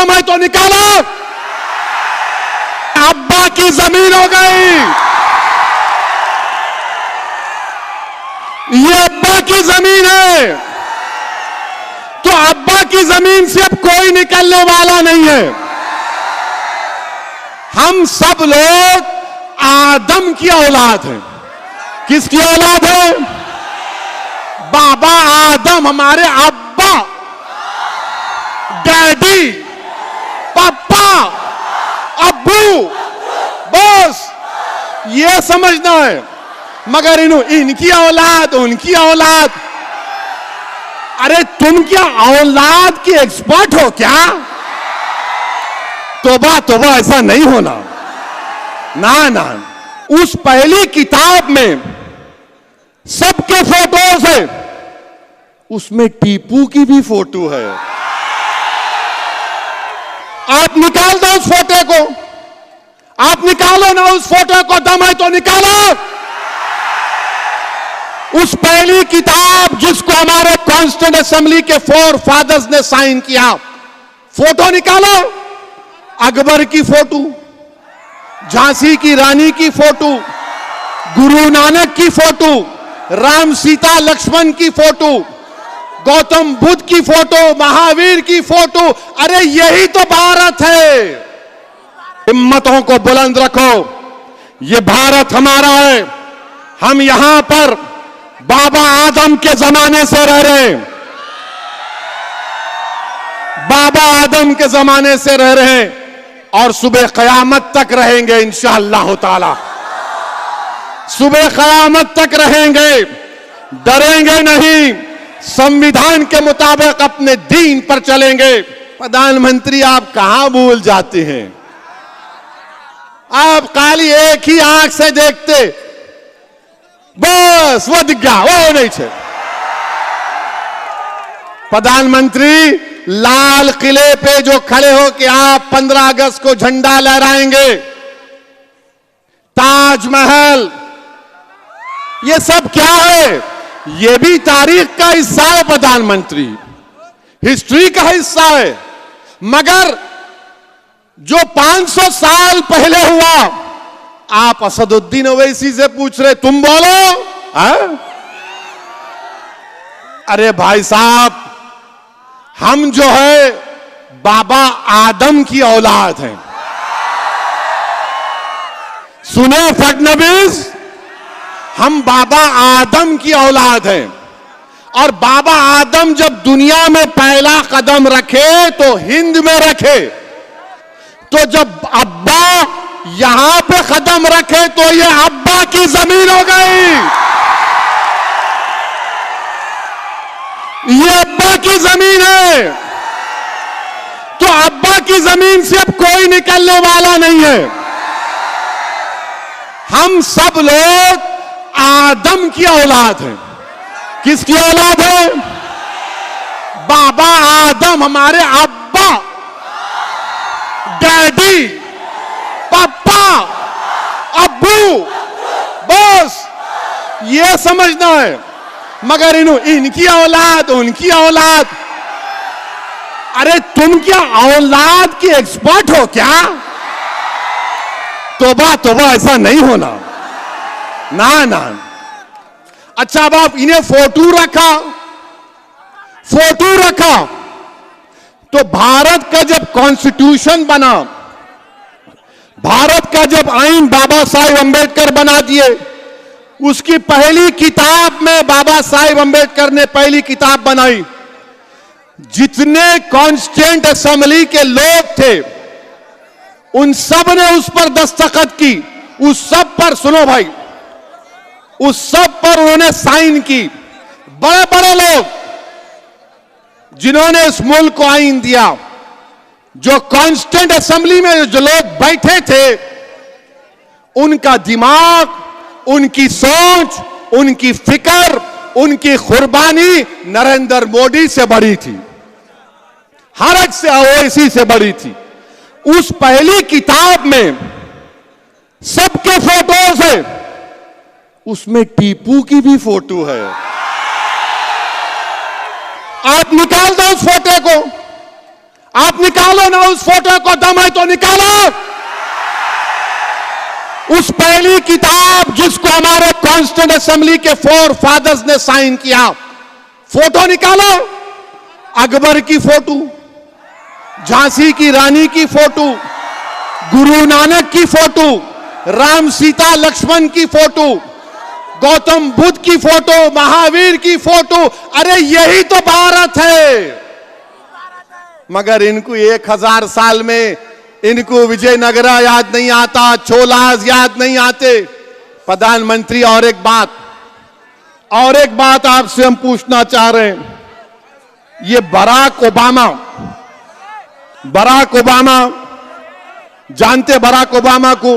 दम है तो निकालो। अब्बा की जमीन हो गई, ये अब्बा की जमीन है, तो अब्बा की जमीन से अब कोई निकलने वाला नहीं है। हम सब लोग आदम की औलाद हैं। किसकी औलाद है? बाबा आदम, हमारे अब्बा, डैडी, पापा, अब्बू, बस ये समझना है। मगर इनकी औलाद, उनकी औलाद, अरे तुम क्या औलाद की एक्सपर्ट हो क्या? तोबा तोबा, ऐसा नहीं होना ना ना। उस पहली किताब में सबके फोटोज है, उसमें टीपू की भी फोटो है। आप निकाल दो उस फोटो को, आप निकालो ना उस फोटो को, दम है तो निकालो। उस पहली किताब जिसको हमारे कॉन्स्टिट्यूंट असेंबली के 4 फादर्स ने साइन किया, फोटो निकालो। अकबर की फोटो, झांसी की रानी की फोटो, गुरु नानक की फोटो, राम सीता लक्ष्मण की फोटो, गौतम बुद्ध की फोटो, महावीर की फोटो। अरे यही तो भारत है। हिम्मतों को बुलंद रखो, ये भारत हमारा है। हम यहां पर बाबा आदम के जमाने से रह रहे हैं, बाबा आदम के जमाने से रह रहे हैं और सुबह कयामत तक रहेंगे इंशाअल्लाह ताला। सुबह कयामत तक रहेंगे, डरेंगे नहीं, संविधान के मुताबिक अपने दीन पर चलेंगे। प्रधानमंत्री आप कहां भूल जाते हैं? आप खाली एक ही आंख से देखते, बस वो दिख गया, वो नहीं छे। प्रधानमंत्री लाल किले पे जो खड़े हो कि आप 15 अगस्त को झंडा लहराएंगे, ताजमहल, ये सब क्या है? ये भी तारीख का हिस्सा है प्रधानमंत्री, हिस्ट्री का हिस्सा है। मगर जो 500 साल पहले हुआ, आप असदुद्दीन ओवैसी से पूछ रहे, तुम बोलो है? अरे भाई साहब, हम जो है बाबा आदम की औलाद हैं। सुने फडनवीस, हम बाबा आदम की औलाद हैं। और बाबा आदम जब दुनिया में पहला कदम रखे तो हिंद में रखे, तो जब अब्बा यहां पे कदम रखे तो ये अब्बा की जमीन हो गई, ये अब्बा की जमीन है। तो अब्बा की जमीन से अब कोई निकलने वाला नहीं है। हम सब लोग आदम की औलाद हैं। किसकी औलाद है? बाबा आदम, हमारे अब्बा, डैडी, पापा, अब्बू, बस ये समझना है। मगर इनकी औलाद, उनकी औलाद, अरे तुम क्या औलाद की एक्सपर्ट हो क्या? तोबा तोबा, ऐसा नहीं होना ना ना। अच्छा, अब आप इन्हें फोटो रखा तो भारत का जब कॉन्स्टिट्यूशन बना, भारत का जब आईन बाबा साहेब अंबेडकर बना दिए, उसकी पहली किताब में बाबा साहेब अंबेडकर ने पहली किताब बनाई। जितने कॉन्स्टिट्यूएंट असेंबली के लोग थे, उन सब ने उस पर दस्तखत की। उस सब पर, सुनो भाई, उस सब पर उन्होंने साइन की। बड़े बड़े लोग जिन्होंने इस मुल्क को आईन दिया, जो कॉन्स्टिट्यूएंट असेंबली में जो लोग बैठे थे, उनका दिमाग, उनकी सोच, उनकी फिक्र, उनकी कुर्बानी नरेंद्र मोदी से बड़ी थी, हर एक से, ओवैसी से बड़ी थी। उस पहली किताब में सबके फोटोज है, उसमें टीपू की भी फोटो है। आप निकाल दो उस फोटो को, आप निकालो ना उस फोटो को, दम है तो निकालो। उस पहली किताब जिसको हमारे कॉन्स्टिट्यूंट असेंबली के 4 फादर्स ने साइन किया, फोटो निकालो। अकबर की फोटो, झांसी की रानी की फोटो, गुरु नानक की फोटो, राम सीता लक्ष्मण की फोटो, गौतम बुद्ध की फोटो, महावीर की फोटो। अरे यही तो भारत है। मगर इनको 1000 साल में इनको विजयनगरा याद नहीं आता, चोलास याद नहीं आते। प्रधानमंत्री, और एक बात आपसे हम पूछना चाह रहे हैं। ये बराक ओबामा जानते? बराक ओबामा को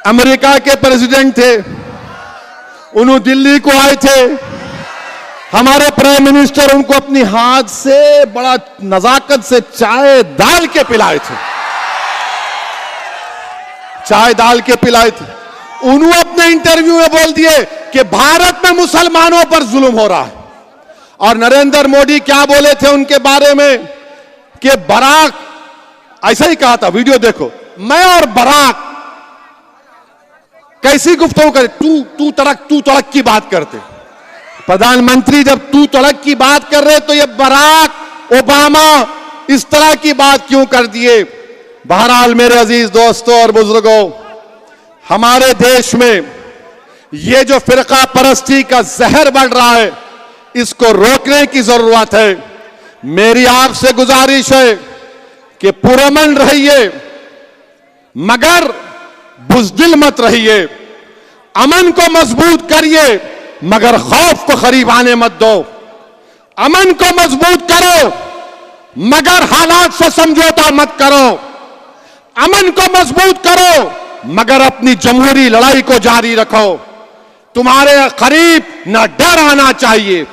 अमेरिका के प्रेसिडेंट थे, उन्होंने दिल्ली को आए थे। हमारे प्राइम मिनिस्टर उनको अपनी हाथ से बड़ा नजाकत से चाय डाल के पिलाए थे, उन्होंने अपने इंटरव्यू में बोल दिए कि भारत में मुसलमानों पर जुल्म हो रहा है। और नरेंद्र मोदी क्या बोले थे उनके बारे में कि बराक, ऐसा ही कहा था, वीडियो देखो, मैं और बराक कैसी गुफ्तगू करे, तू तड़क की बात करते। प्रधानमंत्री जब तू तड़क की बात कर रहे तो ये बराक ओबामा इस तरह की बात क्यों कर दिए? बहरहाल मेरे अजीज दोस्तों और बुजुर्गों, हमारे देश में ये जो फिरका परस्ती का जहर बढ़ रहा है, इसको रोकने की जरूरत है। मेरी आपसे गुजारिश है कि पुरअमन रहिए, मगर बुज़दिल मत रहिए। अमन को मजबूत करिए, मगर खौफ को करीब आने मत दो। अमन को मजबूत करो, मगर हालात से समझौता मत करो। अमन को मजबूत करो, मगर अपनी जमहूरी लड़ाई को जारी रखो। तुम्हारे करीब न डर आना चाहिए,